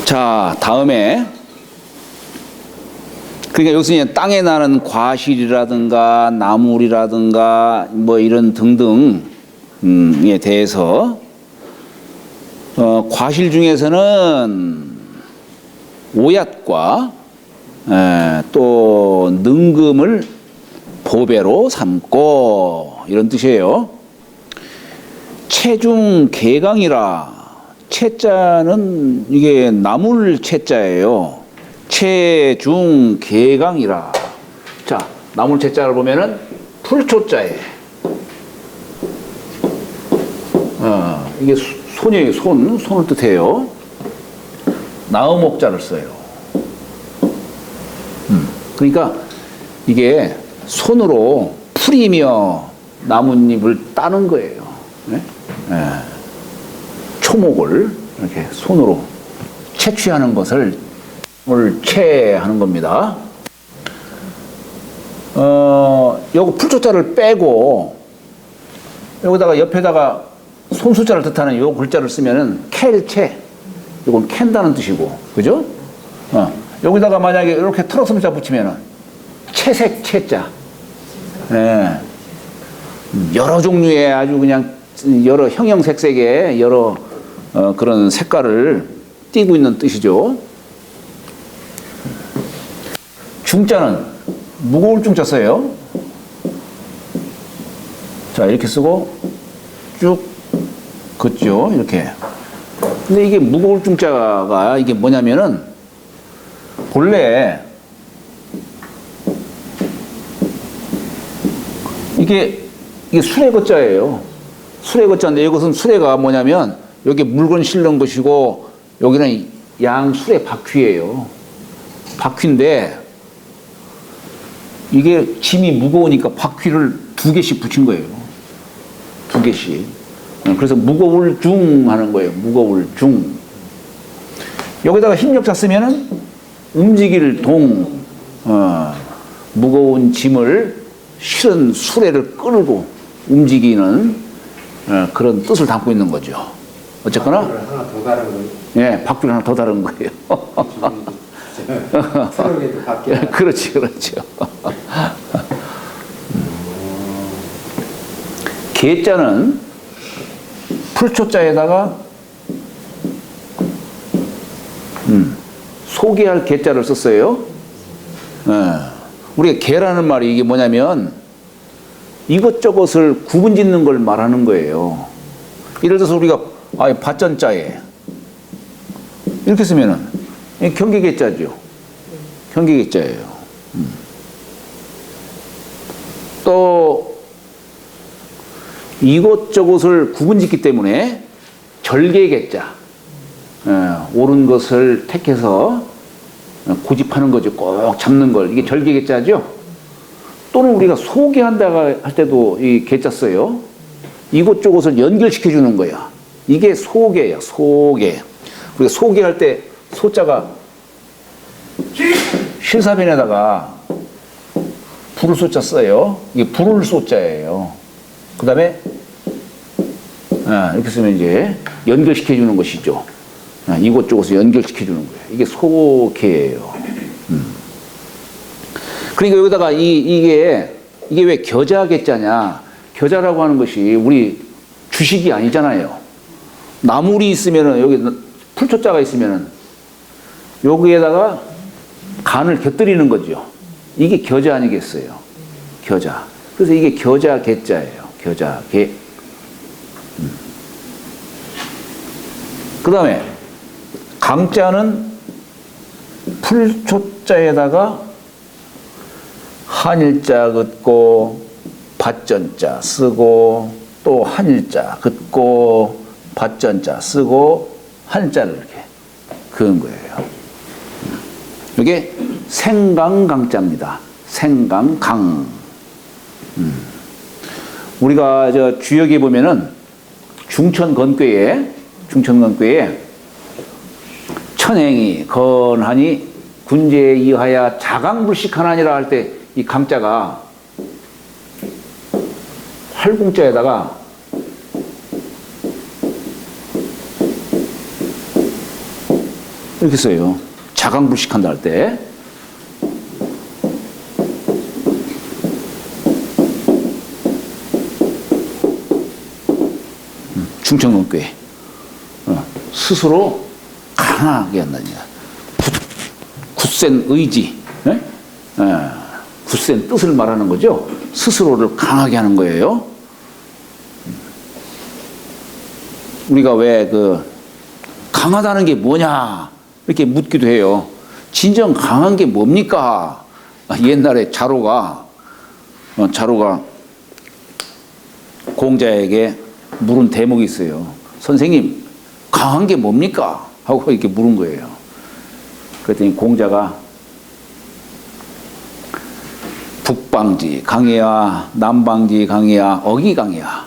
자, 다음에 그러니까 여기서 땅에 나는 과실이라든가 나물이라든가 뭐 이런 등등에 대해서 과실 중에서는 오얏과 또 능금을 보배로 삼고 이런 뜻이에요. 체중 개강이라 채자는 이게 나물 채자예요. 체중 개강이라. 자, 나물 채자를 보면은 풀초자에 이게 손이에요. 손을 뜻해요. 나음옥자를 써요. 그러니까 이게 손으로 풀이며 나뭇잎을 따는 거예요. 네? 초목을 이렇게 손으로 채취하는 것을 채하는 겁니다. 요거 풀초자를 빼고 여기다가 옆에다가 손수자를 뜻하는 요 글자를 쓰면은 캘채. 이건 캔다는 뜻이고, 그죠? 여기다가 만약에 이렇게 틀어서자 붙이면은 채색 채자. 여러 종류의 아주 그냥 여러 형형색색의 여러 그런 색깔을 띠고 있는 뜻이죠. 중자는 무거울 중자 써요. 자, 이렇게 쓰고 쭉 긋죠. 이렇게. 근데 이게 무거울 중자가 이게 뭐냐면은 본래 이게 수레 거자예요. 수레 거자인데 이것은 수레가 뭐냐면 여기 물건 실는 것이고 여기는 양 수레 바퀴예요. 바퀴인데 이게 짐이 무거우니까 바퀴를 2개씩 붙인 거예요. 2개씩. 그래서 무거울 중 하는 거예요. 무거울 중. 여기다가 힘력자 쓰면은 움직일 동, 무거운 짐을 실은 수레를 끌고 움직이는 그런 뜻을 담고 있는 거죠. 어쨌거나. 하나 더 다른 거예요. 예, 바퀴를 하나 더 다른 거예요. 트럭에도 바퀴. 그렇지, 그렇죠. 개자는 풀초자에다가 소개할 개자를 썼어요. 우리가 개라는 말이 이게 뭐냐면 이것저것을 구분 짓는 걸 말하는 거예요. 예를 들어서 우리가 밭전자에 이렇게 쓰면은 경계개자죠. 경계개자예요. 또 이것저것을 구분 짓기 때문에 절개개자, 옳은 것을 택해서 고집하는 거죠. 꼭 잡는 걸. 이게 절개개자죠. 또는 우리가 소개한다고 할 때도 이 개자 써요. 이것저것을 연결시켜 주는 거야. 이게 소개예요. 소개. 우리가 소개할 때 소자가 실사변에다가 부를 소자 써요. 이게 부를 소자예요. 그 다음에 이렇게 쓰면 이제 연결시켜 주는 것이죠. 이것저것을 연결시켜 주는 거예요. 이게 소개예요. 그러니까 여기다가 이게 왜 겨자개자냐? 겨자라고 하는 것이 우리 주식이 아니잖아요. 나물이 있으면은 여기 풀초자가 있으면은 여기에다가 간을 곁들이는 거죠. 이게 겨자 아니겠어요? 겨자. 그래서 이게 겨자개자예요. 겨자개. 그 다음에 강자는 풀초자에다가 한일자 긋고 밭전자 쓰고 또 한일자 긋고 밭전자 쓰고 한자를 이렇게 그은 거예요. 이게 생강강자입니다. 생강강. 우리가 저 주역에 보면은 중천건괴에 천행이 건하니 군제에 이하야 자강불식하나니라 할 때 이 강자가 활궁자에다가 이렇게 써요. 자강불식한다 할 때. 충청권교회. 스스로 강하게 한다냐. 굳센 의지, 굳센 뜻을 말하는 거죠. 스스로를 강하게 하는 거예요. 우리가 왜 강하다는 게 뭐냐 이렇게 묻기도 해요. 진정 강한 게 뭡니까? 옛날에 자로가 공자에게 물은 대목이 있어요. 선생님, 강한 게 뭡니까? 하고 이렇게 물은 거예요. 그랬더니 공자가 북방지 강해야 남방지 강해야 어기 강해야,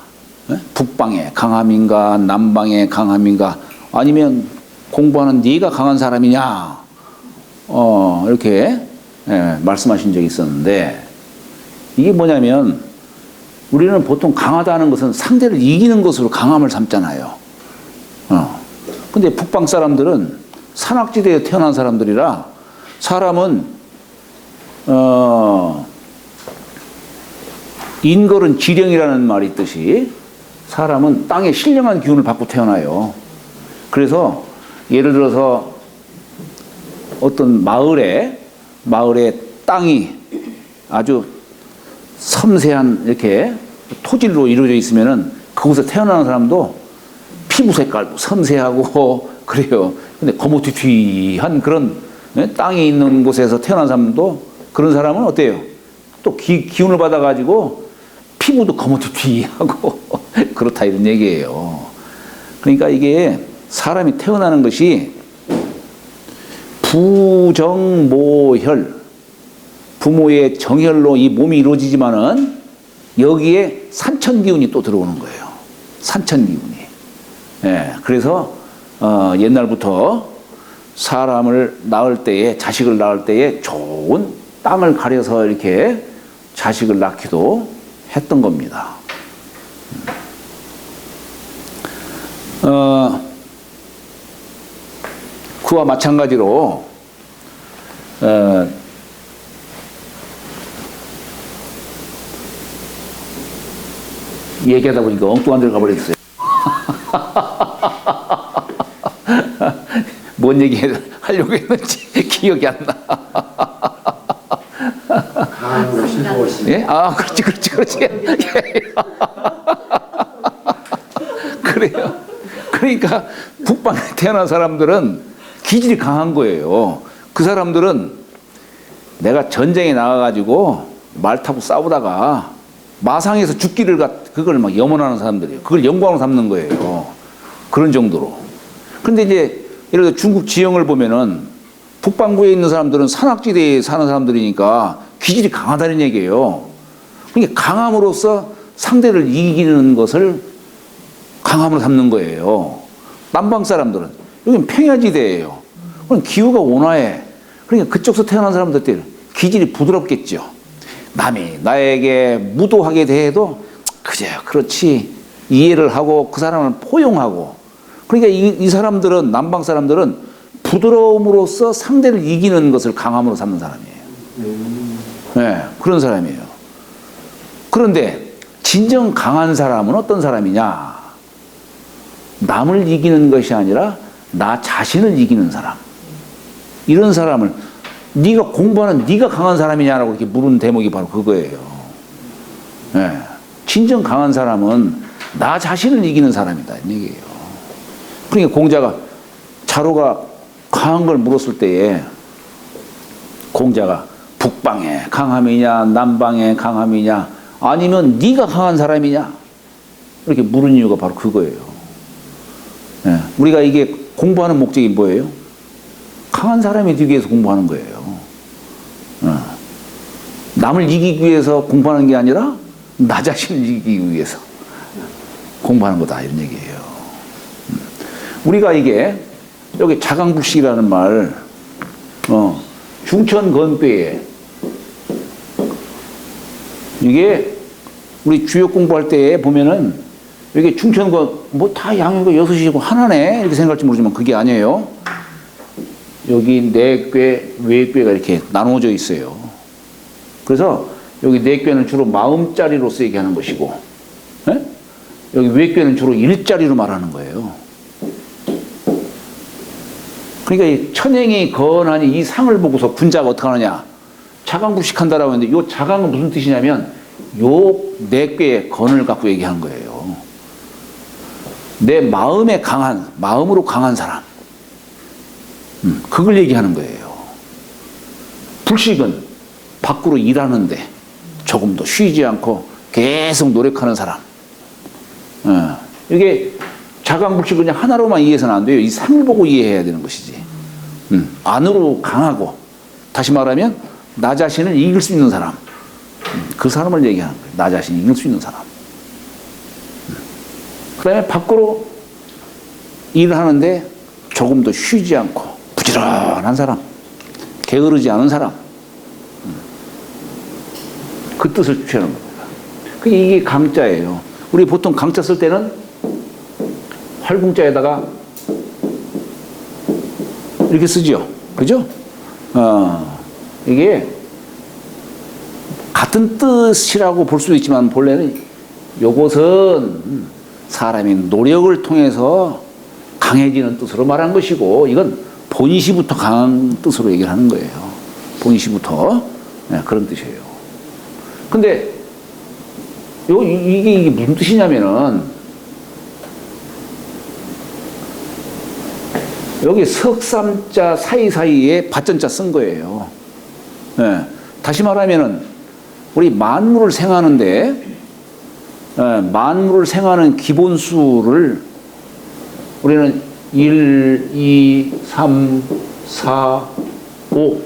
북방의 강함인가 남방의 강함인가 아니면 공부하는 네가 강한 사람이냐, 이렇게 말씀하신 적이 있었는데, 이게 뭐냐면 우리는 보통 강하다는 것은 상대를 이기는 것으로 강함을 삼잖아요. 근데 북방 사람들은 산악지대에 태어난 사람들이라, 사람은 인걸은 지령이라는 말이 있듯이 사람은 땅의 신령한 기운을 받고 태어나요. 그래서 예를 들어서 어떤 마을에 땅이 아주 섬세한 이렇게 토질로 이루어져 있으면은 그곳에 태어나는 사람도 피부 색깔도 섬세하고 그래요. 근데 거무튀튀한 그런 땅이 있는 곳에서 태어난 사람도, 그런 사람은 어때요? 또 기운을 받아가지고 피부도 거무튀튀하고 그렇다 이런 얘기예요. 그러니까 이게 사람이 태어나는 것이 부정모혈, 부모의 정혈로 이 몸이 이루어지지만은 여기에 산천기운이 또 들어오는 거예요. 산천기운이. 그래서 옛날부터 사람을 낳을 때에, 자식을 낳을 때에 좋은 땅을 가려서 이렇게 자식을 낳기도 했던 겁니다. 그와 마찬가지로 얘기하다 보니까 엉뚱한 데로 가버렸어요. 뭔 얘기 하려고 했는지 기억이 안 나. 예? 아, 그렇지. 그래요. 그러니까 북방에 태어난 사람들은 기질이 강한 거예요. 그 사람들은 내가 전쟁에 나가가지고 말 타고 싸우다가 마상에서 죽기를 그걸 막 염원하는 사람들이에요. 그걸 영광으로 삼는 거예요. 그런 정도로. 그런데 이제 예를 들어 중국 지형을 보면은 북반구에 있는 사람들은 산악지대에 사는 사람들이니까 기질이 강하다는 얘기예요. 그러니까 강함으로써 상대를 이기는 것을 강함으로 삼는 거예요. 남방 사람들은 여기는 평야지대예요. 그럼 기후가 온화해. 그러니까 그쪽에서 태어난 사람들 기질이 부드럽겠죠. 남이 나에게 무도하게 대해도 그래 그렇지 이해를 하고 그 사람을 포용하고, 그러니까 이 사람들은, 남방 사람들은 부드러움으로써 상대를 이기는 것을 강함으로 삼는 사람이에요. 네, 그런 사람이에요. 그런데 진정 강한 사람은 어떤 사람이냐? 남을 이기는 것이 아니라 나 자신을 이기는 사람. 이런 사람을 네가 공부하는 네가 강한 사람이냐라고 이렇게 물은 대목이 바로 그거예요. 네. 진정 강한 사람은 나 자신을 이기는 사람이다 이 얘기예요. 그러니까 공자가, 자로가 강한 걸 물었을 때에 공자가 북방의 강함이냐 남방의 강함이냐 아니면 네가 강한 사람이냐 이렇게 물은 이유가 바로 그거예요. 네. 우리가 이게 공부하는 목적이 뭐예요? 강한 사람이 되기 위해서 공부하는 거예요. 남을 이기기 위해서 공부하는 게 아니라 나 자신을 이기기 위해서 공부하는 거다 이런 얘기예요. 우리가 이게 여기 자강불식이라는 말, 중천건배에 이게 우리 주역 공부할 때 보면은 이게 중천건 뭐 다 양육가 6이고 하나네 이렇게 생각할지 모르지만 그게 아니에요. 여기 내괴, 외괴가 이렇게 나누어져 있어요. 그래서 여기 내괴는 주로 마음자리로서 얘기하는 것이고, 예? 여기 외괴는 주로 일자리로 말하는 거예요. 그러니까 이 천행이 거하니 이 상을 보고서 군자가 어떻게 하느냐? 자강불식한다라고 했는데, 요 자강은 무슨 뜻이냐면, 요 내괴의 건을 갖고 얘기하는 거예요. 내 마음으로 강한 사람. 그걸 얘기하는 거예요. 불식은 밖으로 일하는데 조금도 쉬지 않고 계속 노력하는 사람. 이게 자강불식을 그냥 하나로만 이해해서는 안 돼요. 이 상을 보고 이해해야 되는 것이지. 안으로 강하고, 다시 말하면 나 자신을 이길 수 있는 사람. 그 사람을 얘기하는 거예요. 나 자신을 이길 수 있는 사람. 그 다음에 밖으로 일을 하는데 조금도 쉬지 않고 부지런한 사람, 게으르지 않은 사람, 그 뜻을 취하는 겁니다. 이게 강자예요. 우리 보통 강자 쓸 때는 활궁자에다가 이렇게 쓰죠. 그죠? 이게 같은 뜻이라고 볼 수도 있지만, 본래는 요것은 사람이 노력을 통해서 강해지는 뜻으로 말한 것이고, 이건 본시부터 강한 뜻으로 얘기를 하는 거예요. 본시부터. 네, 그런 뜻이에요. 근데 이게 무슨 뜻이냐면은, 여기 석삼자 사이사이에 밭전자 쓴 거예요. 네, 다시 말하면은 우리 만물을 생하는데, 만물을 생하는 기본수를 우리는 1, 2, 3, 4, 5.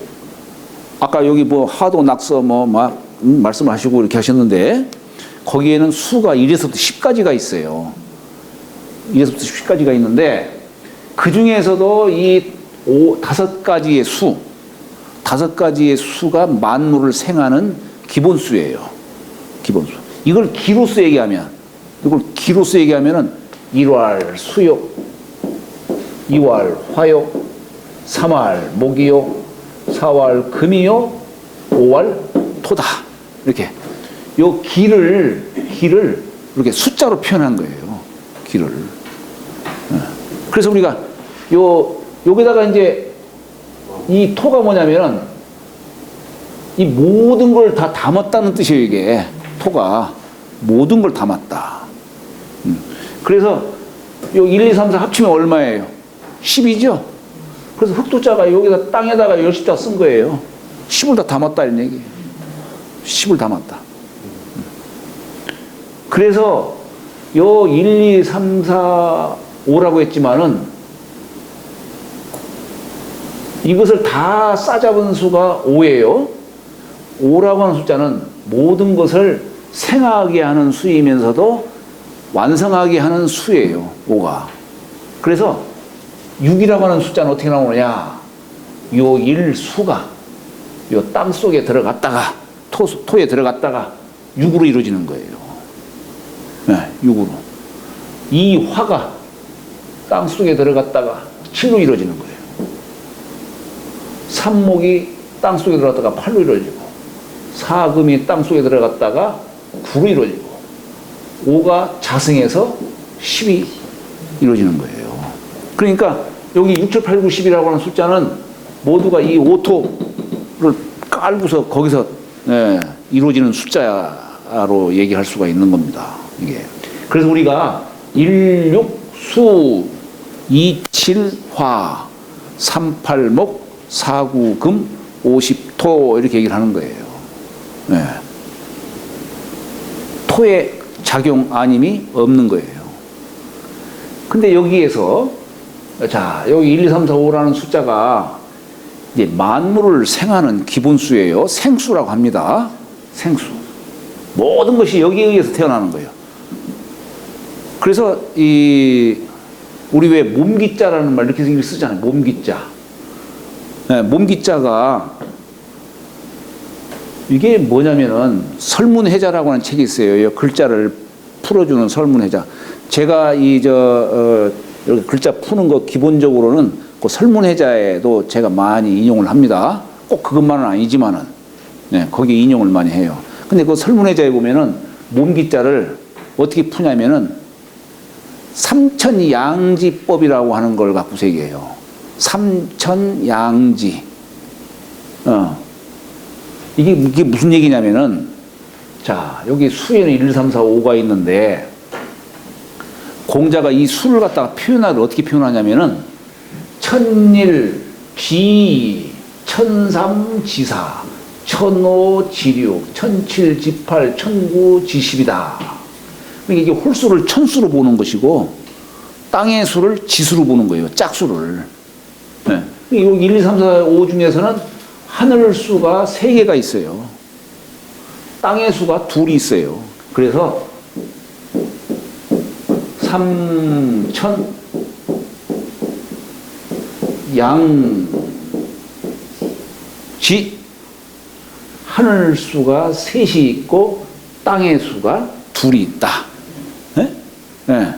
아까 여기 뭐 하도 낙서 말씀하시고 이렇게 하셨는데, 거기에는 수가 1에서부터 10까지가 있어요. 1에서부터 10까지가 있는데, 그 중에서도 이 5가지의 수가 만물을 생하는 기본수예요. 기본수. 이걸 기로서 얘기하면은 1월 수요, 2월 화요, 3월 목이요, 4월 금이요, 5월 토다. 이렇게 요 기를 이렇게 숫자로 표현한 거예요. 기를. 그래서 우리가 여기다가 이제 이 토가 뭐냐면은 이 모든 걸 다 담았다는 뜻이에요. 이게 토가 모든 걸 담았다. 그래서 요 1, 2, 3, 4 합치면 얼마예요? 10이죠? 그래서 흑토자가 여기다 땅에다가 10자 쓴 거예요. 10을 다 담았다 이런 얘기예요. 10을 담았다. 그래서 요 1, 2, 3, 4, 5라고 했지만은 이것을 다 싸잡은 수가 5예요. 5라고 하는 숫자는 모든 것을 생하게 하는 수이면서도 완성하게 하는 수예요. 5가. 그래서 6이라고 하는 숫자는 어떻게 나오느냐? 요 1수가 요 땅 속에 들어갔다가 토에 들어갔다가 6으로 이루어지는 거예요. 네, 6으로. 이 화가 땅 속에 들어갔다가 7로 이루어지는 거예요. 삼목이 땅 속에 들어갔다가 8로 이루어지고, 사금이 땅 속에 들어갔다가 9로 이루어지고, 5가 자승해서 10이 이루어지는 거예요. 그러니까 여기 6, 7, 8, 9, 10이라고 하는 숫자는 모두가 이 오토를 깔고서 거기서 이루어지는 숫자로 얘기할 수가 있는 겁니다. 이게. 그래서 우리가 1, 6, 수, 2, 7, 화, 3, 8, 목, 4, 9, 금, 50, 토 이렇게 얘기를 하는 거예요. 네. 토의 작용 아님이 없는 거예요. 근데 여기에서 여기 1, 2, 3, 4, 5라는 숫자가 이제 만물을 생하는 기본수예요. 생수라고 합니다. 생수. 모든 것이 여기에 의해서 태어나는 거예요. 그래서 우리 왜 몸기자라는 말 이렇게 쓰잖아요. 몸기자. 네, 몸기자가 이게 뭐냐면은 설문해자라고 하는 책이 있어요. 글자를 풀어주는 설문해자. 제가 이렇게 글자 푸는 거 기본적으로는 그 설문해자에도 제가 많이 인용을 합니다. 꼭 그것만은 아니지만은, 네, 거기에 인용을 많이 해요. 근데 그 설문해자에 보면은 몸기자를 어떻게 푸냐면은 삼천양지법이라고 하는 걸 갖고서 얘기해요. 삼천양지. 이게 무슨 얘기냐면은, 자, 여기 수에는 1, 2, 3, 4, 5가 있는데, 공자가 이 수를 갖다가 표현하를 어떻게 표현하냐면은, 천일, 지, 천삼지사, 천오지육, 천칠지팔, 천구지십이다. 이게 홀수를 천수로 보는 것이고, 땅의 수를 지수로 보는 거예요. 짝수를. 네. 여기 1, 2, 3, 4, 5 중에서는 하늘 수가 3개가 있어요. 땅의 수가 2이 있어요. 그래서 삼천 양지, 하늘 수가 3이 있고 땅의 수가 2이 있다. 네? 네.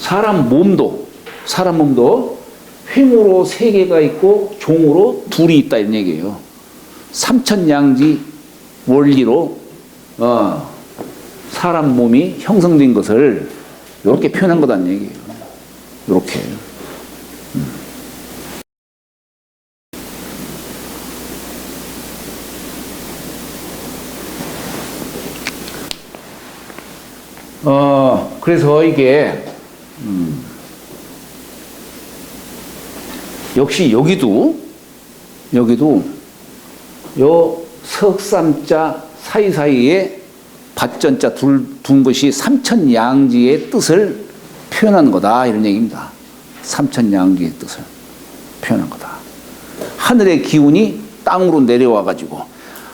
사람 몸도 횡으로 3개가 있고 종으로 2이 있다 이런 얘기예요. 삼천양지 원리로 사람 몸이 형성된 것을 이렇게 표현한 거다는 얘기예요. 이렇게. 그래서 이게 역시 여기도 요 석삼자 사이사이에 밭전자 둔 것이 삼천양지의 뜻을 표현한 거다 이런 얘기입니다. 삼천양지의 뜻을 표현한 거다. 하늘의 기운이 땅으로 내려와 가지고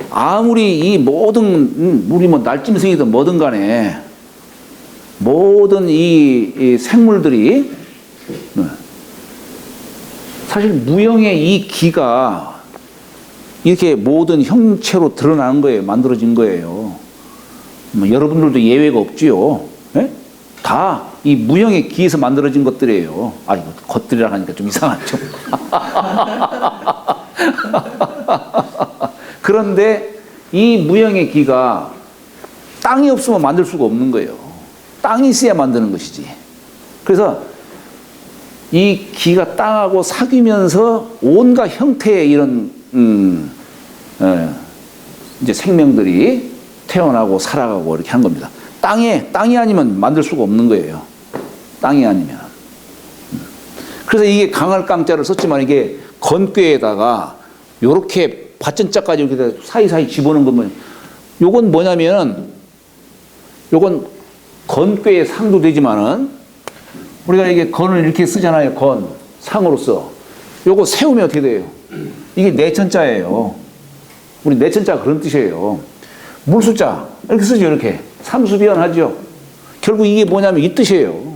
아무리 이 모든 우리 뭐 날짐승이든 뭐든 간에 모든 이 생물들이 사실 무형의 이 기가 이렇게 모든 형체로 드러나는 거예요. 만들어진 거예요. 여러분들도 예외가 없지요. 네? 다 이 무형의 기에서 만들어진 것들이에요. 이거 것들이라 하니까 좀 이상하죠. 그런데 이 무형의 기가 땅이 없으면 만들 수가 없는 거예요. 땅이 있어야 만드는 것이지. 그래서 이 기가 땅하고 사귀면서 온갖 형태의 이런 이제 생명들이 태어나고 살아가고 이렇게 하는 겁니다. 땅이 아니면 만들 수가 없는 거예요. 땅이 아니면. 그래서 이게 강할 깡자를 썼지만 이게 건꾀에다가 요렇게 밭전자까지 이렇게 사이사이 집어넣은 거면 요건 뭐냐면 요건 건꾀의 상도 되지만은 우리가 이게 건을 이렇게 쓰잖아요. 건 상으로서 요거 세우면 어떻게 돼요? 이게 내천자예요. 우리 내천자가 그런 뜻이에요. 물수자 이렇게 쓰죠. 이렇게 삼수비언하죠. 결국 이게 뭐냐면 이 뜻이에요.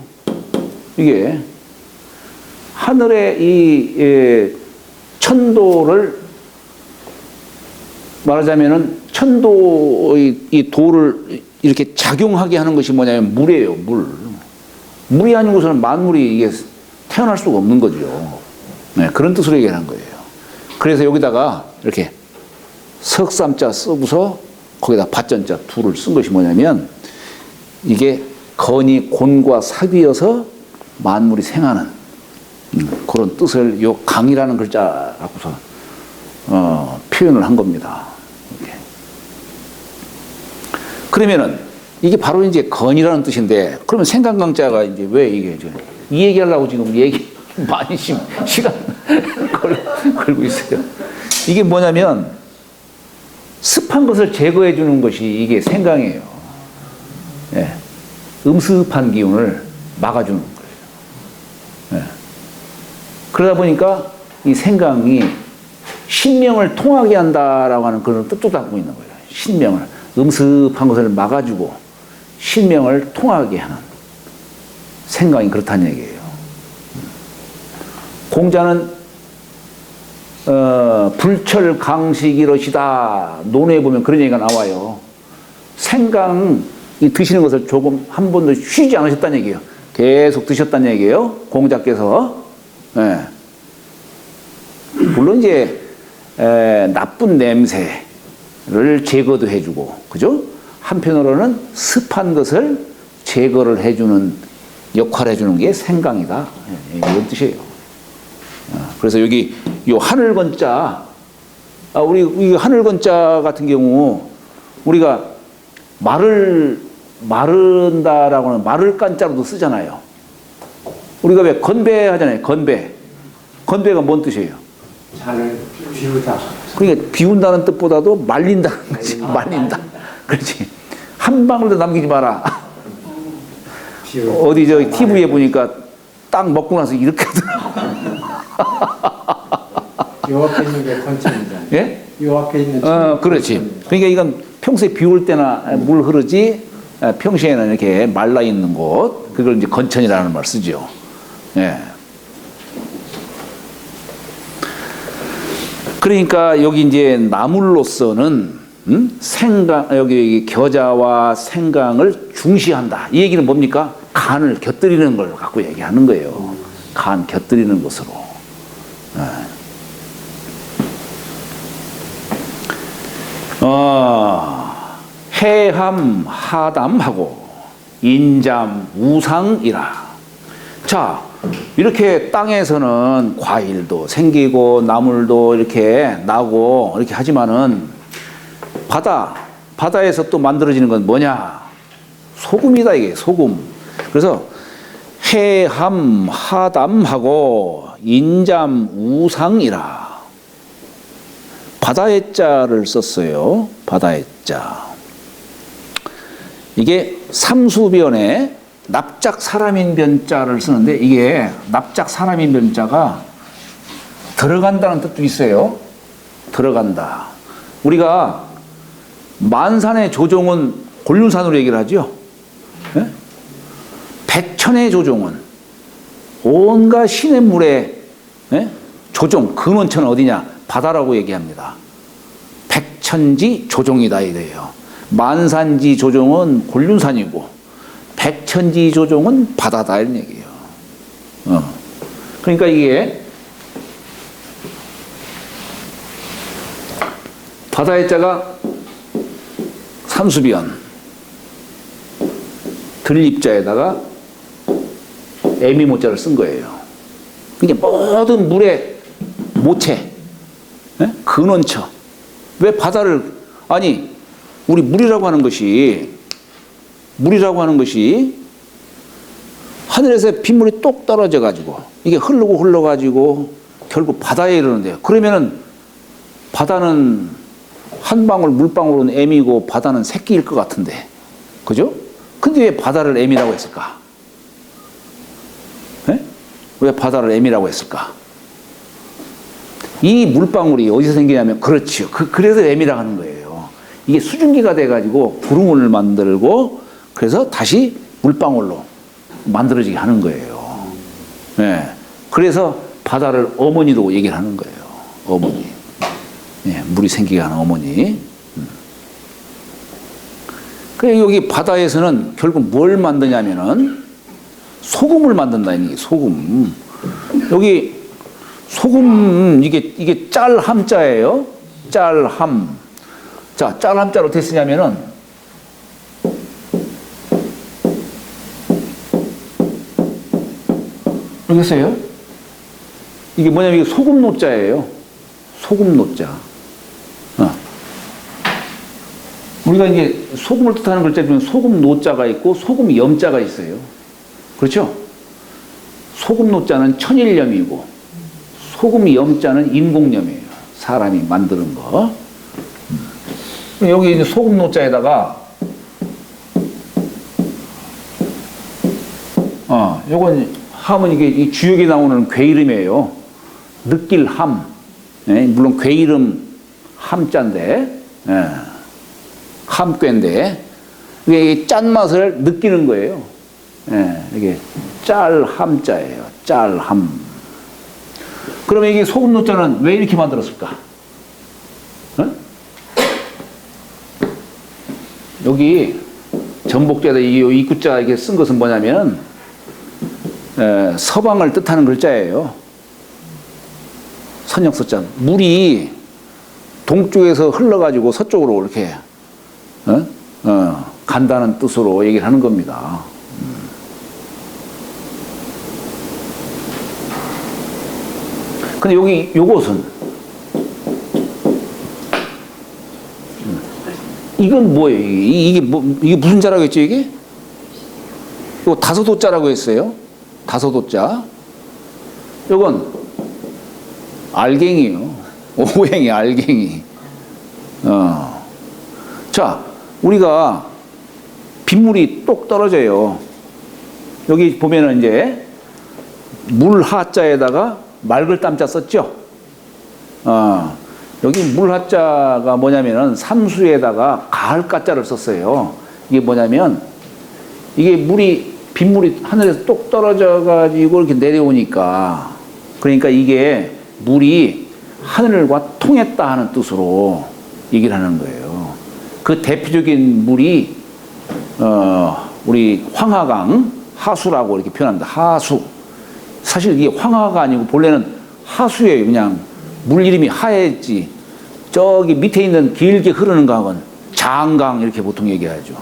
이게 하늘의 이 천도를 말하자면은 천도의 이 도를 이렇게 작용하게 하는 것이 뭐냐면 물이에요. 물이 아니고서는 만물이 이게 태어날 수가 없는 거죠. 네, 그런 뜻으로 얘기하는 거예요. 그래서 여기다가 이렇게 석삼자 쓰고서 거기다 밭전자 둘을 쓴 것이 뭐냐면 이게 건이 곤과 사귀어서 만물이 생하는 그런 뜻을 요 강이라는 글자 갖고서 표현을 한 겁니다. 이렇게. 그러면은 이게 바로 이제 건이라는 뜻인데 그러면 생강강자가 이제 왜 이게 이 얘기하려고 지금 많이 시간 걸고 있어요. 이게 뭐냐면 습한 것을 제거해 주는 것이 이게 생강이에요. 예. 음습한 기운을 막아주는 거예요. 예. 그러다 보니까 이 생강이 신명을 통하게 한다라고 하는 그런 뜻도 갖고 있는 거예요. 신명을 음습한 것을 막아주고 신명을 통하게 하는 생강이 그렇다는 얘기예요. 공자는 불철강식이러시다 논에 보면 그런 얘기가 나와요. 생강이 드시는 것을 조금 한 번도 쉬지 않으셨다는 얘기예요. 계속 드셨다는 얘기예요. 공자께서 예. 물론 이제 나쁜 냄새를 제거도 해주고, 그죠? 한편으로는 습한 것을 제거를 해주는 역할을 해주는 게 생강이다. 예, 이런 뜻이에요. 그래서 여기 요 하늘건자, 우리 이 하늘건자 같은 경우 우리가 마른다라고 하는 마를 깐자로도 쓰잖아요. 우리가 왜 건배 하잖아요. 건배가 뭔 뜻이에요? 잔을 비우다. 그러니까 비운다는 뜻보다도 말린다는 거지. 말린다. 그렇지. 한 방울도 남기지 마라. 어디 저 TV에 보니까 딱 먹고 나서 이렇게 하더라고. 요 앞에 있는 게 건천이잖아요. 예? 요 앞에 있는. 그렇지. 그러니까 이건 평소에 비 올 때나 물 흐르지, 평소에는 이렇게 말라 있는 곳, 그걸 이제 건천이라는 말 쓰죠. 예. 그러니까 여기 이제 나물로서는 생강, 여기 겨자와 생강을 중시한다. 이 얘기는 뭡니까? 간을 곁들이는 걸 갖고 얘기하는 거예요. 간 곁들이는 것으로. 해함, 하담하고 인잠, 우상이라. 자, 이렇게 땅에서는 과일도 생기고 나물도 이렇게 나고 이렇게 하지만은 바다에서 또 만들어지는 건 뭐냐? 소금이다, 이게 소금. 그래서 해함, 하담하고 인잠, 우상이라. 바다의 자를 썼어요. 바다의 자. 이게 삼수변에 납작 사람인 변자를 쓰는데, 이게 납작 사람인 변자가 들어간다는 뜻도 있어요. 들어간다. 우리가 만산의 조종은 곤륜산으로 얘기를 하죠. 예? 백천의 조종은 온갖 시냇물의 조종, 근원처는 어디냐? 바다라고 얘기합니다. 백천지 조종이다 이거예요. 만산지 조종은 곤륜산이고 백천지 조종은 바다다 이런 얘기예요. 그러니까 이게 바다의 자가 삼수변, 들립자에다가 애미모자를 쓴 거예요. 그러니까 모든 물의 모체, 근원처. 왜 바다를, 아니 우리 물이라고 하는 것이 하늘에서 빗물이 똑 떨어져 가지고 이게 흘러 가지고 결국 바다에 이르는데요. 그러면은 바다는 한 방울 물방울은 애미고 바다는 새끼일 것 같은데, 그죠? 근데 왜 바다를 애미라고 했을까? 왜 바다를 애미라고 했을까? 이 물방울이 어디서 생기냐면, 그렇지요. 그래서 애미라고 하는 거예요. 이게 수증기가 돼가지고 구름을 만들고 그래서 다시 물방울로 만들어지게 하는 거예요. 네. 그래서 바다를 어머니로 얘기를 하는 거예요. 어머니. 네, 물이 생기게 하는 어머니. 그래, 여기 바다에서는 결국 뭘 만드냐면은 소금을 만든다는 게 소금. 여기 소금, 이게 짤함자예요. 짤함. 자, 짤함자로 어떻게 쓰냐면은 모르겠어요? 이게 뭐냐면 이게 소금 노자예요. 소금 노자. 우리가 이제 소금을 뜻하는 글자 중에 소금 노자가 있고 소금 염자가 있어요. 그렇죠? 소금 노자는 천일염이고 소금 염자는 인공염이에요. 사람이 만드는 거. 여기 이제 소금 노자에다가 요건 함은 이게 이 주역에 나오는 괴이름이에요. 느낄 함. 물론 괴이름 함자인데, 함괴인데, 이게 짠맛을 느끼는 거예요. 이게 짤함자예요. 짤함. 그러면 이게 소금 노자는 왜 이렇게 만들었을까? 여기 전복자에다 이 입구자 이렇게 쓴 것은 뭐냐면, 서방을 뜻하는 글자예요. 선역서자. 물이 동쪽에서 흘러가지고 서쪽으로 이렇게 간다는 뜻으로 얘기를 하는 겁니다. 근데 여기 요것은 이건 뭐예요? 이게 무슨 자라고 했죠, 이게? 이거 다소도자라고 했어요. 다소도자. 요건 알갱이요. 오행이 알갱이. 자, 우리가 빗물이 똑 떨어져요. 여기 보면은 이제 물 하자에다가 맑을 땀자 썼죠. 여기 물 하자가 뭐냐면은 삼수에다가 가을 가자를 썼어요. 이게 뭐냐면 이게 빗물이 하늘에서 똑 떨어져 가지고 이렇게 내려오니까, 그러니까 이게 물이 하늘과 통했다 하는 뜻으로 얘기를 하는 거예요. 그 대표적인 물이 우리 황하강 하수라고 이렇게 표현합니다. 하수. 사실 이게 황하가 아니고 본래는 하수예요. 그냥 물 이름이 하였지. 저기 밑에 있는 길게 흐르는 강은 장강 이렇게 보통 얘기하죠.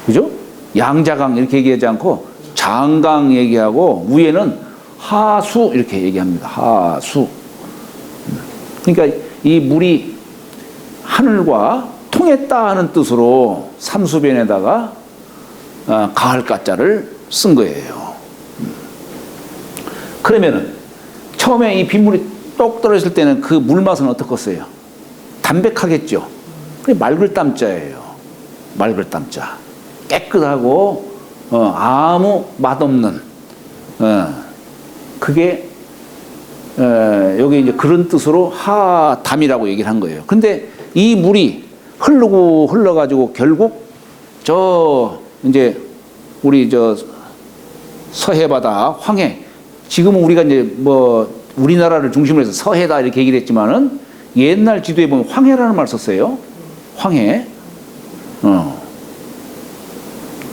그죠? 양자강 이렇게 얘기하지 않고 장강 얘기하고 위에는 하수 이렇게 얘기합니다. 하수. 그러니까 이 물이 하늘과 통했다 하는 뜻으로 삼수변에다가 가을 가자를 쓴 거예요. 그러면은 처음에 이 빗물이 똑 떨어질 때는 그 물맛은 어떻겠어요? 담백하겠죠. 그게 맑을 땀자예요. 맑을 땀자. 깨끗하고 아무 맛없는 그게 여기 이제 그런 뜻으로 하담이라고 얘기를 한 거예요. 근데 이 물이 흘러가지고 결국 이제 우리 서해바다 황해, 지금은 우리가 이제 우리나라를 중심으로 해서 서해다 이렇게 얘기를 했지만은 옛날 지도에 보면 황해라는 말 썼어요. 황해.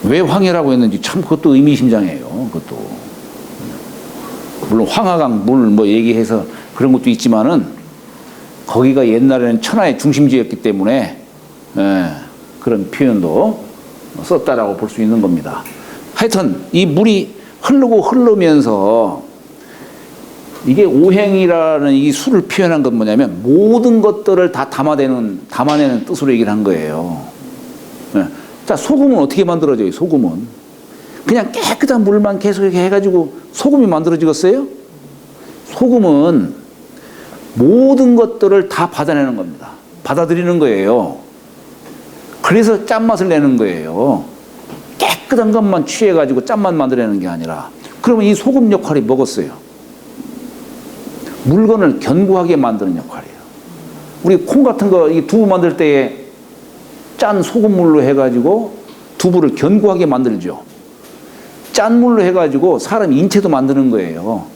왜 황해라고 했는지 참 그것도 의미심장해요. 그것도. 물론 황하강 물 얘기해서 그런 것도 있지만은 거기가 옛날에는 천하의 중심지였기 때문에 그런 표현도 썼다라고 볼 수 있는 겁니다. 하여튼 이 물이 흐르면서 이게 오행이라는 이 수를 표현한 건 뭐냐면 모든 것들을 다 담아내는 뜻으로 얘기를 한 거예요. 자, 소금은 어떻게 만들어져요? 소금은 그냥 깨끗한 물만 계속 이렇게 해가지고 소금이 만들어지겠어요? 소금은 모든 것들을 다 받아내는 겁니다. 받아들이는 거예요. 그래서 짠맛을 내는 거예요. 깨끗한 것만 취해가지고 짠맛 만들어내는 게 아니라. 그러면 이 소금 역할이 뭐겠어요? 물건을 견고하게 만드는 역할이에요. 우리 콩 같은 거, 이 두부 만들 때에 짠 소금물로 해가지고 두부를 견고하게 만들죠. 짠물로 해가지고 사람 인체도 만드는 거예요.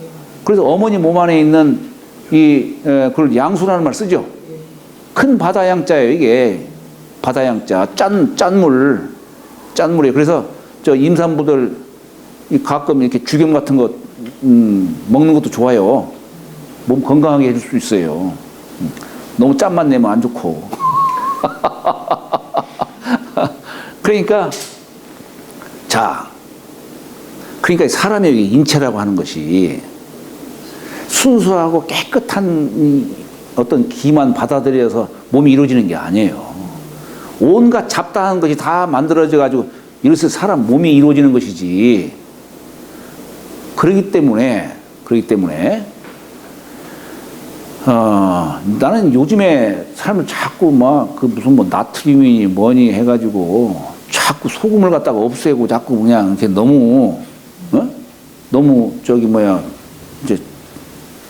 그래서 어머니 몸 안에 있는 그걸 양수라는 말 쓰죠. 큰 바다 양자예요, 이게. 바다 양자. 짠물이에요. 그래서 임산부들 가끔 이렇게 죽염 같은 거 먹는 것도 좋아요. 몸 건강하게 해줄 수 있어요. 너무 짠만 내면 안 좋고. 그러니까 사람의 인체라고 하는 것이 순수하고 깨끗한 어떤 기만 받아들여서 몸이 이루어지는 게 아니에요. 온갖 잡다한 것이 다 만들어져 가지고 이래서 사람 몸이 이루어지는 것이지. 그렇기 때문에 나는 요즘에 사람을 자꾸 무슨 나트륨이니 뭐니 해가지고 자꾸 소금을 갖다가 없애고 자꾸 그냥 이렇게 너무 이제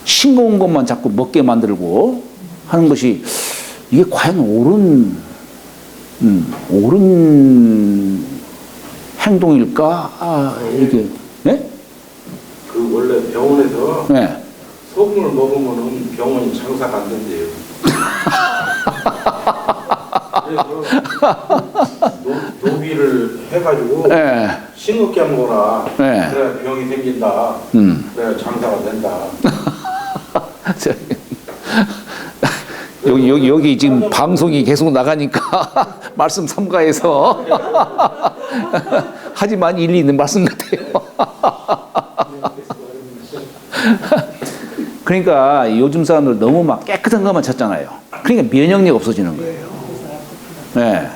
싱거운 것만 자꾸 먹게 만들고 하는 것이 이게 과연 옳은 행동일까? 이렇게, 네? 그 원래 병원에서 네. 소금을 먹으면은 병원이 장사가 안 된대요. 그래서 노비를 해가지고 네. 싱겁게 먹어라. 네. 그래야 병이 생긴다. 그래야 장사가 된다. 여기 지금 방송이 계속 나가니까 말씀 삼가해서 하지만 일리 있는 말씀 같아요. 그러니까 요즘 사람들 너무 막 깨끗한 것만 찾잖아요. 그러니까 면역력 없어지는 거예요. 네.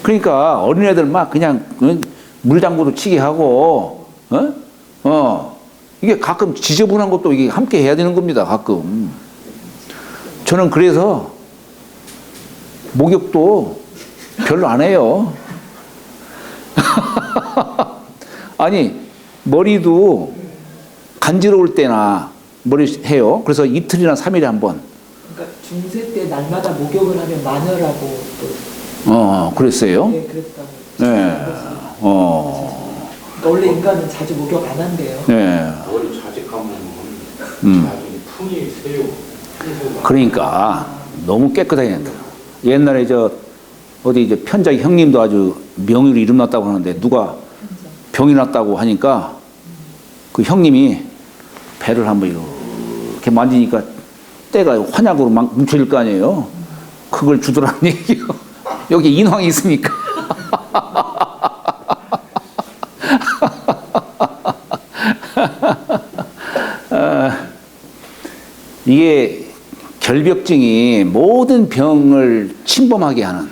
그러니까 어린애들 막 그냥 물장구도 치게 하고, 이게 가끔 지저분한 것도 이게 함께 해야 되는 겁니다. 가끔. 저는 그래서 목욕도 별로 안 해요. 아니, 머리도 간지러울 때나 머리 해요. 그래서 이틀이나 3일에 한 번. 그러니까 중세 때 날마다 목욕을 하면 마녀라고 또. 그랬어요? 네, 그랬다고. 네. 그러니까 원래 인간은 자주 목욕 안 한대요. 네. 머리 자직 감으면 나중에 풍이 새요. 그러니까 너무 깨끗하게 한다. 옛날에 어디 이제 편자 형님도 아주 명의로 이름 났다고 하는데 누가 병이 났다고 하니까 그 형님이 배를 한번 이렇게 만지니까 때가 환약으로 막 뭉쳐질 거 아니에요. 그걸 주더라는 얘기요. 여기 인왕이 있으니까. 이게 결벽증이 모든 병을 침범하게 하는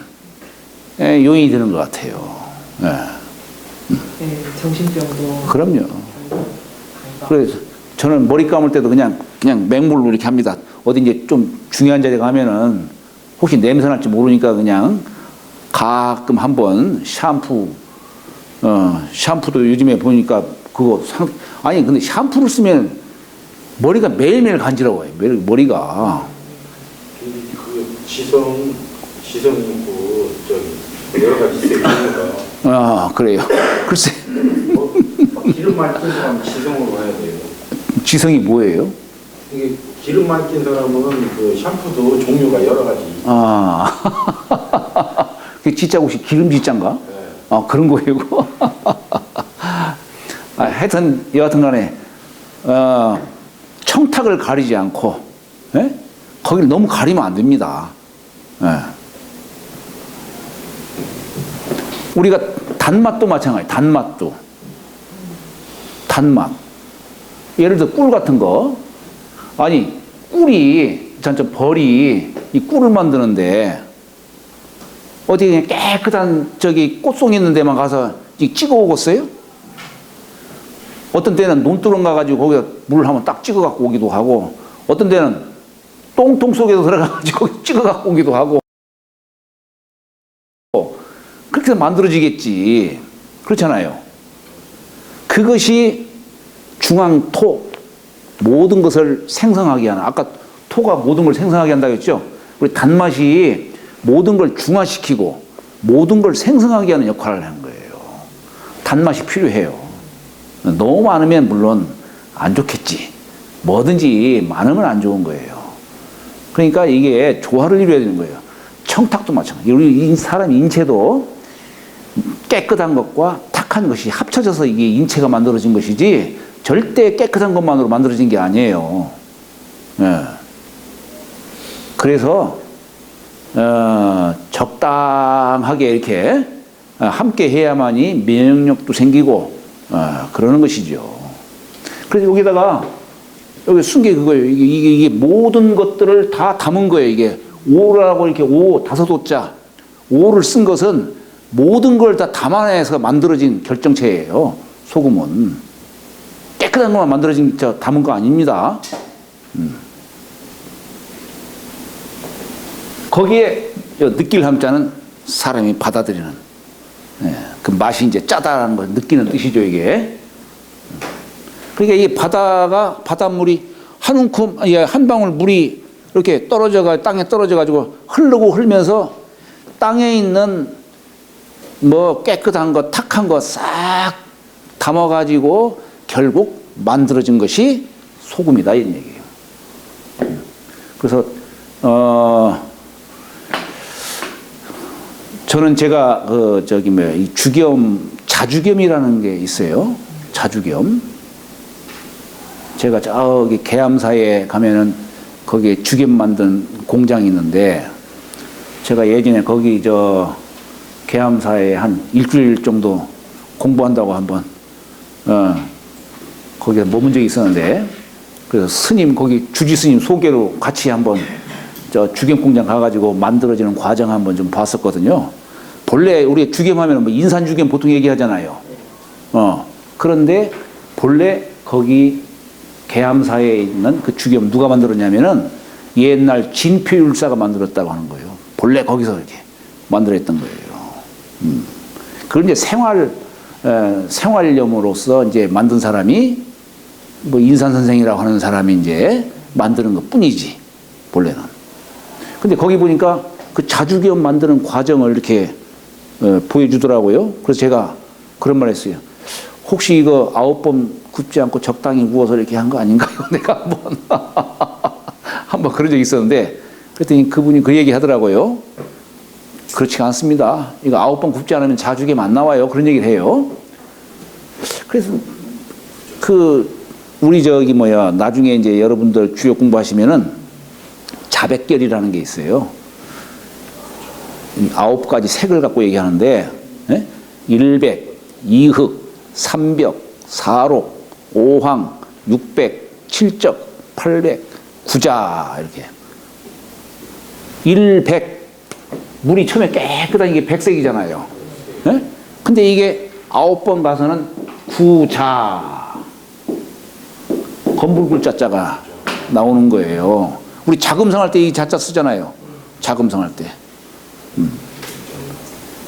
요인이 되는 것 같아요. 네, 정신병도. 그럼요. 그래서 저는 머리 감을 때도 그냥 맹물로 이렇게 합니다. 어디 이제 좀 중요한 자리에 가면은 혹시 냄새 날지 모르니까 그냥 가끔 한번 샴푸도 요즘에 보니까 아니 근데 샴푸를 쓰면 머리가 매일매일 간지러워요. 머리가. 그 지성이 있고 여러 가지 있어요. 그래요. 글쎄. 기름 많이 낀 사람은 지성으로 가야 돼요. 지성이 뭐예요? 이게 기름 많이 낀 사람은 그 샴푸도 종류가 여러 가지. 그 지자 혹시 기름 지자인가? 네. 그런 거예요. 하여튼 여하튼 간에 청탁을 가리지 않고 거기를 너무 가리면 안 됩니다. 우리가 단맛도 마찬가지. 단맛. 예를 들어 꿀 같은 거. 아니 꿀이 벌이 이 꿀을 만드는데 어디 그냥 깨끗한 꽃송 있는 데만 가서 찍어 오겠어요? 어떤 때는 논두렁 가가지고 거기다 물을 한번 딱 찍어 갖고 오기도 하고, 어떤 때는 똥통 속에서 들어가가지고 찍어 갖고 오기도 하고, 그렇게 해서 만들어지겠지. 그렇잖아요. 그것이 중앙토, 모든 것을 생성하게 하는, 아까 토가 모든 걸 생성하게 한다고 했죠. 우리 단맛이 모든 걸 중화시키고 모든 걸 생성하게 하는 역할을 하는 거예요. 단맛이 필요해요. 너무 많으면 물론 안 좋겠지. 뭐든지 많으면 안 좋은 거예요. 그러니까 이게 조화를 이루어야 되는 거예요. 청탁도 마찬가지. 우리 사람 인체도 깨끗한 것과 탁한 것이 합쳐져서 이게 인체가 만들어진 것이지 절대 깨끗한 것만으로 만들어진 게 아니에요. 그래서 적당하게 이렇게 함께 해야만이 면역력도 생기고 그러는 것이죠. 그래서 여기다가 여기 쓴 게 그거예요. 이게 모든 것들을 다 담은 거예요. 이게 오라고 이렇게 다섯 오자 오를 쓴 것은 모든 걸 다 담아내서 만들어진 결정체예요. 소금은 깨끗한 것만 만들어진 담은 거 아닙니다. 거기에 느낄 함자는 사람이 받아들이는 그 맛이 이제 짜다라는 걸 느끼는 뜻이죠, 이게. 그러니까 이 바닷물이 한 움큼, 한 방울 물이 이렇게 땅에 떨어져가지고 흐르면서 땅에 있는 뭐 깨끗한 거, 탁한 거 싹 담아가지고 결국 만들어진 것이 소금이다, 이런 얘기예요. 그래서, 저는 제가 이 자주겸이라는 게 있어요. 자주겸. 제가 저기 계암사에 가면은 거기에 주겸 만든 공장이 있는데 제가 예전에 거기 계암사에 한 일주일 정도 공부한다고 한번 거기에 머문 적이 있었는데 그래서 스님 거기 주지 스님 소개로 같이 한번 주겸 공장 가가지고 만들어지는 과정 한번 좀 봤었거든요. 본래 우리 주겸하면 뭐 인산주겸 보통 얘기하잖아요. 그런데 본래 거기 계암사에 있는 그 주겸 누가 만들었냐면은 옛날 진표율사가 만들었다고 하는 거예요. 본래 거기서 이렇게 만들었던 거예요. 그런 이제 생활염으로서 이제 만든 사람이 뭐 인산 선생이라고 하는 사람이 이제 만드는 것 뿐이지, 본래는. 근데 거기 보니까 그 자주겸 만드는 과정을 이렇게 보여주더라고요. 그래서 제가 그런 말 했어요. 혹시 이거 9번 굽지 않고 적당히 구워서 이렇게 한 거 아닌가요? 내가 한번 그런 적이 있었는데, 그랬더니 그분이 그 얘기 하더라고요. 그렇지가 않습니다. 이거 9번 굽지 않으면 자주겸 안 나와요. 그런 얘기를 해요. 그래서 우리 나중에 이제 여러분들 주역 공부하시면은 자백결이라는 게 있어요. 9가지 색을 갖고 얘기하는데, 일백, 이흑, 삼벽, 사록, 오황, 육백, 칠적, 팔백, 구자, 이렇게. 일백, 물이 처음에 깨끗한 게 백색이잖아요. 근데 이게 9번 가서는 구자, 건불굴 자자가 나오는 거예요. 우리 자금성할 때 이 자자 쓰잖아요. 자금성할 때.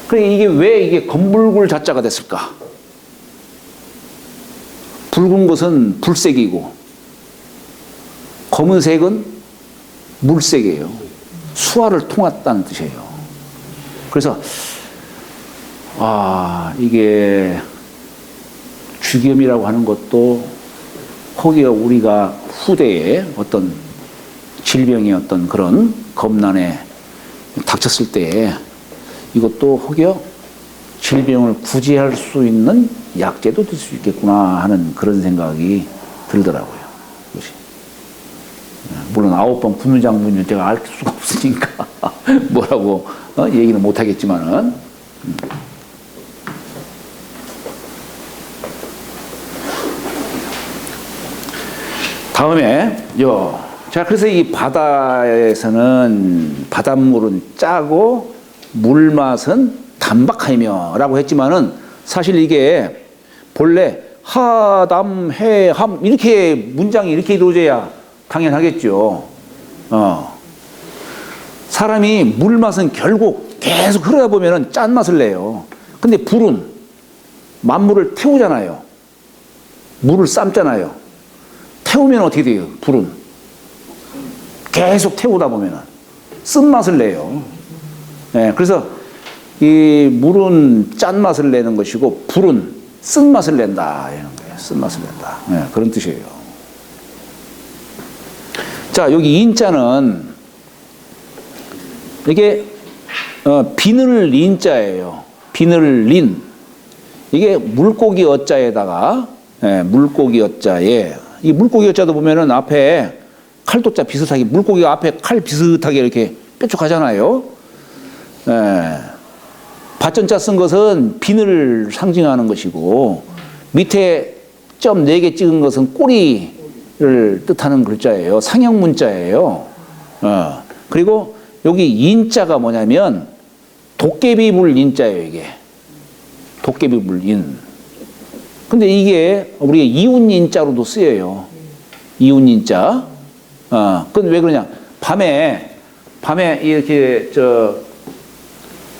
그래, 왜 이게 건불굴 자자가 됐을까? 붉은 것은 불색이고, 검은색은 물색이에요. 수화를 통했다는 뜻이에요. 그래서, 이게 주겸이라고 하는 것도 혹여 우리가 후대에 어떤 질병의 어떤 그런 검난에 닥쳤을 때 이것도 혹여 질병을 구제할 수 있는 약재도 될 수 있겠구나 하는 그런 생각이 들더라고요. 그것이. 물론 9번 굽는 장면은 제가 알 수가 없으니까 뭐라고 얘기는 못 하겠지만은. 다음에 자, 그래서 이 바다에서는 바닷물은 짜고 물맛은 담박하며라고 했지만은 사실 이게 본래 하담 해함 이렇게 문장이 이렇게 이루어져야 당연하겠죠. 사람이 물맛은 결국 계속 흐르다 보면은 짠맛을 내요. 근데 불은 만물을 태우잖아요. 물을 삶잖아요. 태우면 어떻게 돼요? 불은 계속 태우다 보면은 쓴맛을 내요. 그래서 이 물은 짠맛을 내는 것이고 불은 쓴맛을 낸다 이런 거예요. 쓴맛을 낸다. 그런 뜻이에요. 자, 여기 인자는 이게 비늘린자예요. 비늘린. 이게 물고기 어자에다가 물고기 어자에 이 물고기 어자도 보면은 앞에 칼도자 비슷하게 물고기가 앞에 칼 비슷하게 이렇게 뾰족하잖아요. 밭전자 쓴 것은 비늘을 상징하는 것이고 밑에 점 4개 찍은 것은 꼬리를 뜻하는 글자예요. 상형 문자예요. 그리고 여기 인자가 뭐냐면 도깨비불 인자예요. 이게 도깨비불 인. 근데 이게 우리가 이운 인자로도 쓰여요. 이운 인자. 그건 왜 그러냐? 밤에 이렇게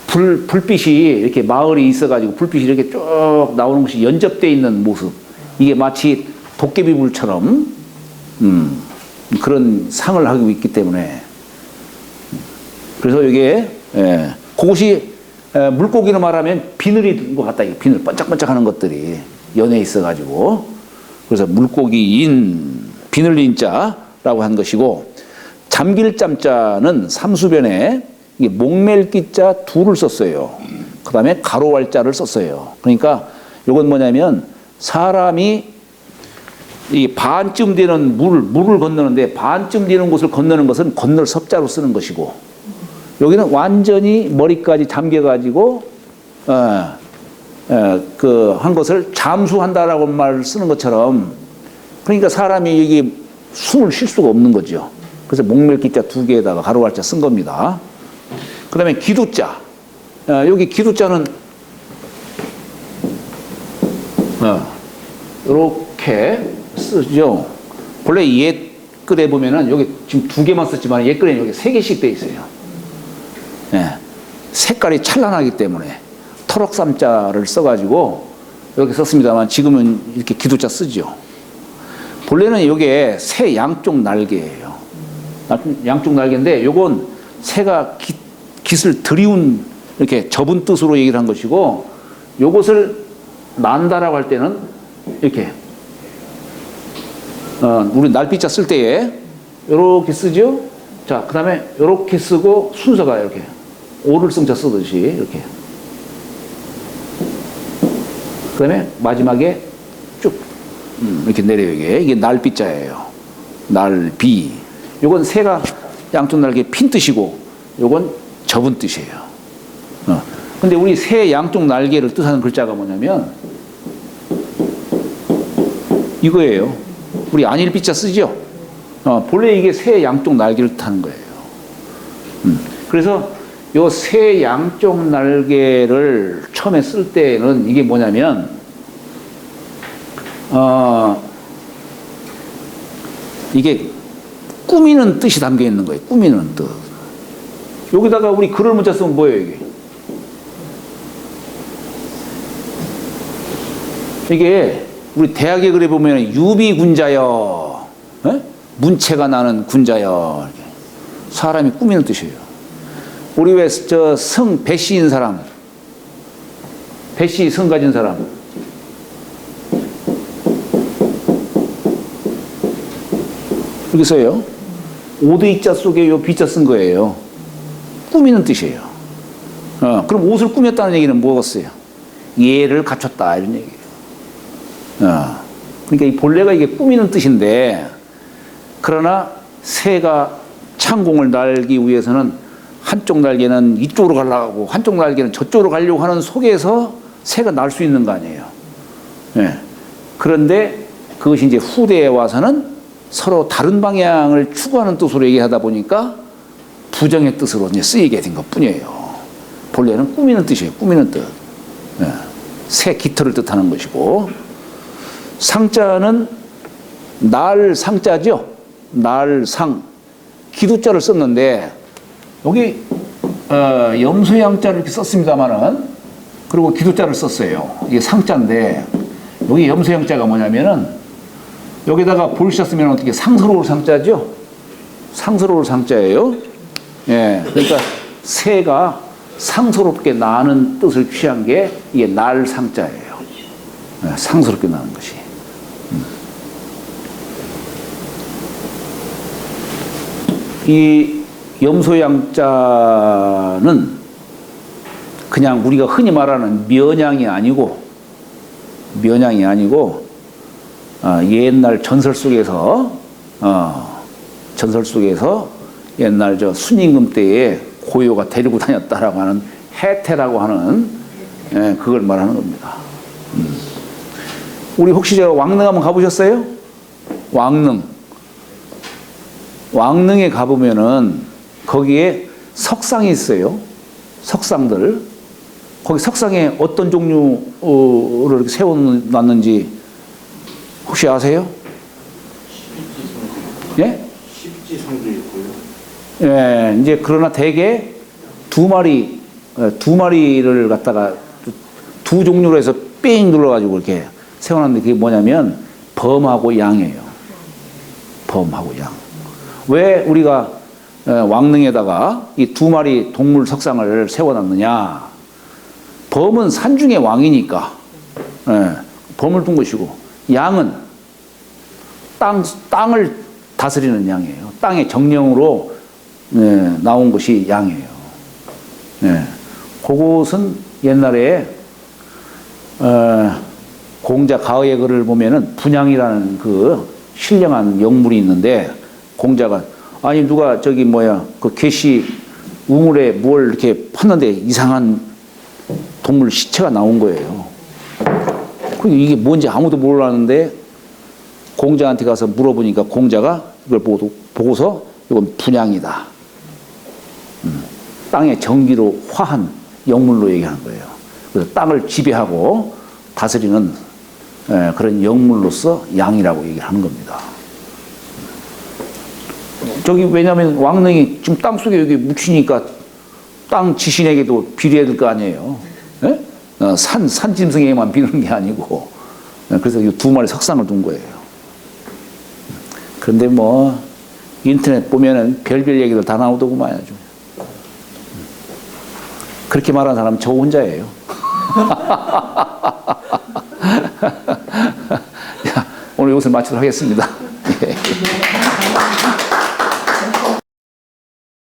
불빛이 이렇게 마을이 있어가지고 불빛이 이렇게 쭉 나오는 것이 연접되어 있는 모습. 이게 마치 도깨비불처럼 그런 상을 하고 있기 때문에. 그래서 이게 그것이 물고기로 말하면 비늘이 것 같다. 비늘 반짝반짝하는 것들이 연해 있어가지고. 그래서 물고기인 비늘린자라고 한 것이고, 잠길잠자는 삼수변에 목멜기자 둘을 썼어요. 그 다음에 가로왈자를 썼어요. 그러니까 이건 뭐냐면 사람이 이 반쯤 되는 물을 건너는데 반쯤 되는 곳을 건너는 것은 건널 섭자로 쓰는 것이고 여기는 완전히 머리까지 잠겨가지고 한 것을 잠수한다라고 말을 쓰는 것처럼 그러니까 사람이 여기 숨을 쉴 수가 없는 거죠. 그래서 목멜기자 두 개에다가 가로갈자 쓴 겁니다. 그 다음에 기두자. 여기 기두자는 이렇게 쓰죠. 본래 옛 글에 보면은 여기 지금 두 개만 썼지만 옛 글에는 여기 세 개씩 돼 있어요. 색깔이 찬란하기 때문에 터럭삼자를 써가지고 이렇게 썼습니다만 지금은 이렇게 기두자 쓰죠. 본래는 이게 새 양쪽 날개예요. 양쪽 날개인데 요건 새가 깃을 들이운 이렇게 접은 뜻으로 얘기를 한 것이고 요것을 난다라고 할 때는 이렇게 우리 날비자 쓸 때에 이렇게 쓰죠. 자, 그 다음에 이렇게 쓰고 순서가 이렇게 오를 성자 쓰듯이 이렇게. 그 다음에 마지막에 쭉 이렇게 내려요. 이게 날비자예요. 날비. 요건 새가 양쪽 날개 핀 뜻이고 요건 접은 뜻이에요. 근데 우리 새 양쪽 날개를 뜻하는 글자가 뭐냐면 이거예요. 우리 안일비자 쓰죠? 본래 이게 새 양쪽 날개를 뜻하는 거예요. 그래서 요 새 양쪽 날개를 처음에 쓸 때는 이게 뭐냐면 이게 꾸미는 뜻이 담겨 있는 거예요. 꾸미는 뜻. 여기다가 우리 글을 문자 쓰면 뭐예요, 이게? 이게 우리 대학에 글에 보면 유비군자여, 문체가 나는 군자여, 이렇게. 사람이 꾸미는 뜻이에요. 우리 왜 저 성 배씨인 사람, 배씨 성 가진 사람, 이렇게 써요. 오드이자 속에 요 비자 쓴 거예요. 꾸미는 뜻이에요. 그럼 옷을 꾸몄다는 얘기는 뭐겠어요? 예를 갖췄다 이런 얘기예요. 그러니까 이 본래가 이게 꾸미는 뜻인데 그러나 새가 창공을 날기 위해서는 한쪽 날개는 이쪽으로 가려고 한쪽 날개는 저쪽으로 가려고 하는 속에서 새가 날 수 있는 거 아니에요. 그런데 그것이 이제 후대에 와서는 서로 다른 방향을 추구하는 뜻으로 얘기하다 보니까 부정의 뜻으로 이제 쓰이게 된 것 뿐이에요. 본래는 꾸미는 뜻이에요. 꾸미는 뜻. 새 깃털을 뜻하는 것이고 상자는 날 상자죠. 날 상. 기두자를 썼는데 여기 염소양자를 이렇게 썼습니다만은 그리고 기두자를 썼어요. 이게 상자인데 여기 염소양자가 뭐냐면은 여기다가 볼샷 쓰면 어떻게 상스러울 상자죠? 상스러울 상자예요. 그러니까 새가 상스럽게 나는 뜻을 취한 게 이게 날 상자예요. 상스럽게 나는 것이. 이 염소양자는 그냥 우리가 흔히 말하는 면양이 아니고 옛날 전설 속에서 옛날 저 순임금 때에 고요가 데리고 다녔다라고 하는 해태라고 하는 그걸 말하는 겁니다. 우리 혹시 저 왕릉 한번 가보셨어요? 왕릉에 가보면은 거기에 석상이 있어요. 석상들. 거기 석상에 어떤 종류를 이렇게 세워놨는지 혹시 아세요? 예? 십지성도 있고요. 예, 이제 그러나 대개 두 마리를 갖다가 두 종류로 해서 삥 눌러가지고 이렇게 세워놨는데 그게 뭐냐면 범하고 양이에요. 범하고 양. 왜 우리가 왕릉에다가 이 두 마리 동물 석상을 세워놨느냐? 범은 산중의 왕이니까 범을 둔 것이고 양은 땅을 다스리는 양이에요. 땅의 정령으로 나온 것이 양이에요. 그것은 옛날에 그 공자 가의 글을 보면은 분양이라는 그 신령한 영물이 있는데 공자가 아니 누가 저기 뭐야 그 개시 우물에 뭘 이렇게 팠는데 이상한 동물 시체가 나온 거예요. 그 이게 뭔지 아무도 몰랐는데 공자한테 가서 물어보니까 공자가 이걸 보고서 이건 분양이다. 땅의 정기로 화한 영물로 얘기하는 거예요. 그래서 땅을 지배하고 다스리는 그런 영물로서 양이라고 얘기를 하는 겁니다. 저기 왜냐하면 왕릉이 지금 땅 속에 여기 묻히니까 땅 지신에게도 비례해야 될 거 아니에요. 예? 산짐승에게만 비는 게 아니고 그래서 이 두 마리 석상을 둔 거예요. 그런데 뭐 인터넷 보면은 별별 얘기들 다 나오더구만 아주. 그렇게 말하는 사람은 저 혼자예요. 자, 오늘 여기서 마치도록 하겠습니다.